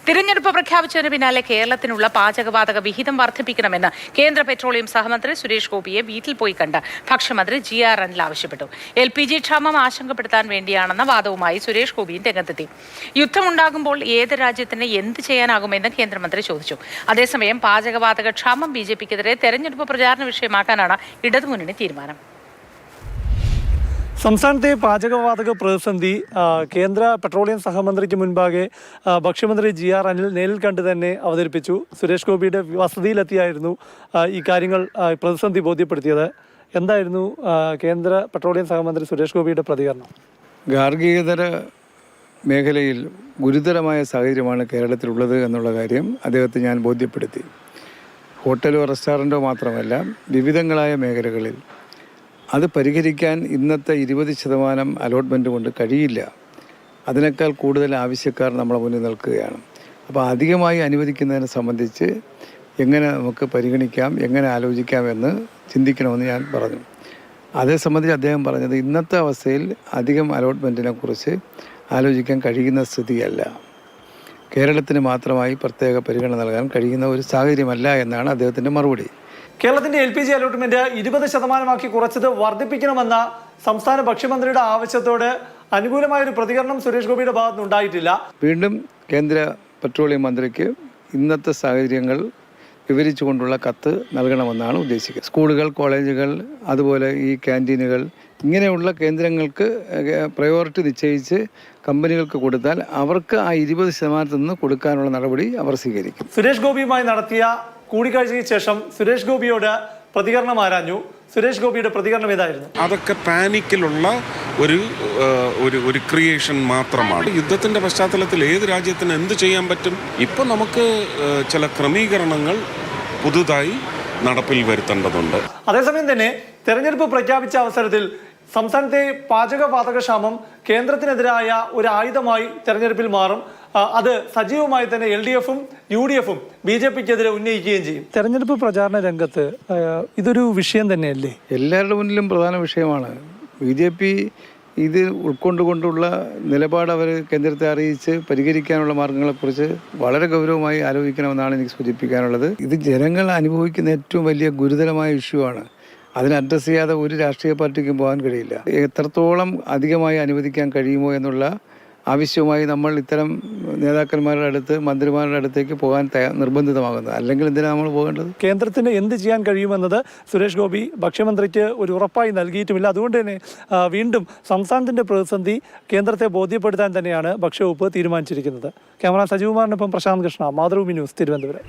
തിരഞ്ഞെടുപ്പ് പ്രഖ്യാപിച്ചതിന് പിന്നാലെ കേരളത്തിനുള്ള പാചകവാതക വിഹിതം വർദ്ധിപ്പിക്കണമെന്ന് കേന്ദ്ര പെട്രോളിയം സഹമന്ത്രി സുരേഷ് ഗോപിയെ വീട്ടിൽ പോയി കണ്ട് ഭക്ഷ്യമന്ത്രി GR അനിൽ ആവശ്യപ്പെട്ടു. LPG ക്ഷാമം ആശങ്കപ്പെടുത്താൻ വേണ്ടിയാണെന്ന വാദവുമായി സുരേഷ് ഗോപിയും രംഗത്തെത്തി. യുദ്ധമുണ്ടാകുമ്പോൾ ഏത് രാജ്യത്തിന് എന്ത് ചെയ്യാനാകുമെന്ന് കേന്ദ്രമന്ത്രി ചോദിച്ചു. അതേസമയം പാചകവാതക ക്ഷാമം BJPക്കെതിരെ തെരഞ്ഞെടുപ്പ് പ്രചാരണ വിഷയമാക്കാനാണ് ഇടതുമുന്നണി തീരുമാനം. സംസ്ഥാനത്തെ പാചകവാതക പ്രതിസന്ധി കേന്ദ്ര പെട്രോളിയം സഹമന്ത്രിക്ക് മുൻപാകെ ഭക്ഷ്യമന്ത്രി GR അനിൽ നേരിൽ കണ്ട് തന്നെ അവതരിപ്പിച്ചു. സുരേഷ് ഗോപിയുടെ വസതിയിലെത്തിയായിരുന്നു ഈ കാര്യങ്ങൾ പ്രതിസന്ധി ബോധ്യപ്പെടുത്തിയത്. എന്തായിരുന്നു കേന്ദ്ര പെട്രോളിയം സഹമന്ത്രി സുരേഷ് ഗോപിയുടെ പ്രതികരണം? ഗാർഹികേതര മേഖലയിൽ ഗുരുതരമായ സാഹചര്യമാണ് കേരളത്തിലുള്ളത് എന്നുള്ള കാര്യം അദ്ദേഹത്തെ ഞാൻ ബോധ്യപ്പെടുത്തി. ഹോട്ടലോ റെസ്റ്റോറൻറ്റോ മാത്രമല്ല, വിവിധങ്ങളായ മേഖലകളിൽ അത് പരിഹരിക്കാൻ ഇന്നത്തെ 20% അലോട്ട്മെൻറ്റ് കൊണ്ട് കഴിയില്ല. അതിനേക്കാൾ കൂടുതൽ ആവശ്യക്കാർ നമ്മളെ മുന്നിൽ നിൽക്കുകയാണ്. അപ്പോൾ അധികമായി അനുവദിക്കുന്നതിനെ സംബന്ധിച്ച് എങ്ങനെ നമുക്ക് പരിഗണിക്കാം, എങ്ങനെ ആലോചിക്കാമെന്ന് ചിന്തിക്കണമെന്ന് ഞാൻ പറഞ്ഞു. അതേ സംബന്ധിച്ച് അദ്ദേഹം പറഞ്ഞത് ഇന്നത്തെ അവസ്ഥയിൽ അധികം അലോട്ട്മെൻറ്റിനെ കുറിച്ച് ആലോചിക്കാൻ കഴിയുന്ന സ്ഥിതിയല്ല, കേരളത്തിന് മാത്രമായി പ്രത്യേക പരിഗണന നൽകാൻ കഴിയുന്ന ഒരു സാഹചര്യമല്ല എന്നാണ് അദ്ദേഹത്തിൻ്റെ മറുപടി. കേരളത്തിന്റെ LPG അലോട്ട്മെന്റ് 20% കുറച്ചത് വർദ്ധിപ്പിക്കണമെന്ന സംസ്ഥാന ഭക്ഷ്യമന്ത്രിയുടെ ആവശ്യത്തോട് അനുകൂലമായൊരു പ്രതികരണം സുരേഷ് ഗോപിയുടെ ഭാഗത്ത് ഉണ്ടായിട്ടില്ല. വീണ്ടും കേന്ദ്ര പെട്രോളിയം മന്ത്രിക്ക് ഇന്നത്തെ സാഹചര്യങ്ങൾ വിവരിച്ചുകൊണ്ടുള്ള കത്ത് നൽകണമെന്നാണ് ഉദ്ദേശിക്കുന്നത്. സ്കൂളുകൾ, കോളേജുകൾ, അതുപോലെ ഈ ക്യാൻറ്റീനുകൾ, ഇങ്ങനെയുള്ള കേന്ദ്രങ്ങൾക്ക് പ്രയോറിറ്റി നിശ്ചയിച്ച് കമ്പനികൾക്ക് കൊടുത്താൽ അവർക്ക് ആ 20% നിന്ന് കൊടുക്കാനുള്ള നടപടി അവർ സ്വീകരിക്കും. സുരേഷ് ഗോപിയുമായി നടത്തിയ കൂടിക്കാഴ്ചയ്ക്ക് ശേഷം സുരേഷ് ഗോപിയോട് പ്രതികരണം ആരാഞ്ഞു. സുരേഷ് ഗോപിയുടെ പ്രതികരണം ഏതായിരുന്നു? അതൊക്കെ പാനിക്കിലുള്ള ഒരു ക്രിയേഷൻ മാത്രമാണ്. യുദ്ധത്തിന്റെ പശ്ചാത്തലത്തിൽ ഏത് രാജ്യത്തിന് എന്ത് ചെയ്യാൻ പറ്റും? ഇപ്പം നമുക്ക് ചില ക്രമീകരണങ്ങൾ പുതുതായി നടപ്പിൽ വരുത്തേണ്ടതുണ്ട്. അതേസമയം തന്നെ തെരഞ്ഞെടുപ്പ് പ്രഖ്യാപിച്ച അവസരത്തിൽ സംസ്ഥാനത്തെ പാചകവാതക ക്ഷാമം കേന്ദ്രത്തിനെതിരായ ഒരു ആയുധമായി തെരഞ്ഞെടുപ്പിൽ മാറും. അത് സജീവമായി തന്നെ LDFും UDFും BJPക്കെതിരെ ഉന്നയിക്കുകയും ചെയ്യും. തെരഞ്ഞെടുപ്പ് പ്രചാരണ രംഗത്ത് ഇതൊരു വിഷയം തന്നെയല്ലേ? എല്ലാവരുടെ മുന്നിലും പ്രധാന വിഷയമാണ്. BJP ഇത് ഉൾക്കൊണ്ടുകൊണ്ടുള്ള നിലപാട് അവർ കേന്ദ്രത്തെ അറിയിച്ച് പരിഹരിക്കാനുള്ള മാർഗങ്ങളെക്കുറിച്ച് വളരെ ഗൗരവമായി ആലോചിക്കണമെന്നാണ് എനിക്ക് സൂചിപ്പിക്കാനുള്ളത്. ഇത് ജനങ്ങൾ അനുഭവിക്കുന്ന ഏറ്റവും വലിയ ഗുരുതരമായ ഇഷ്യൂ ആണ്. അതിനെ അഡ്രസ്സ് ചെയ്യാതെ ഒരു രാഷ്ട്രീയ പാർട്ടിക്കും പോകാൻ കഴിയില്ല. എത്രത്തോളം അധികമായി അനുവദിക്കാൻ കഴിയുമോ എന്നുള്ള ആവശ്യവുമായി നമ്മൾ ഇത്തരം നേതാക്കന്മാരുടെ അടുത്ത്, മന്ത്രിമാരുടെ അടുത്തേക്ക് പോകാൻ നിർബന്ധിതമാകുന്നത്. അല്ലെങ്കിൽ എന്തിനാണ് നമ്മൾ പോകേണ്ടത്? കേന്ദ്രത്തിന് എന്ത് ചെയ്യാൻ കഴിയുമെന്നത് സുരേഷ് ഗോപി ഭക്ഷ്യമന്ത്രിക്ക് ഒരു ഉറപ്പായി നൽകിയിട്ടുമില്ല. അതുകൊണ്ട് തന്നെ വീണ്ടും സംസ്ഥാനത്തിൻ്റെ പ്രതിസന്ധി കേന്ദ്രത്തെ ബോധ്യപ്പെടുത്താൻ തന്നെയാണ് ഭക്ഷ്യവകുപ്പ് തീരുമാനിച്ചിരിക്കുന്നത്. ക്യാമറ സജീവകുമാറിനൊപ്പം പ്രശാന്ത് കൃഷ്ണ, മാതൃഭൂമി ന്യൂസ്, തിരുവനന്തപുരം.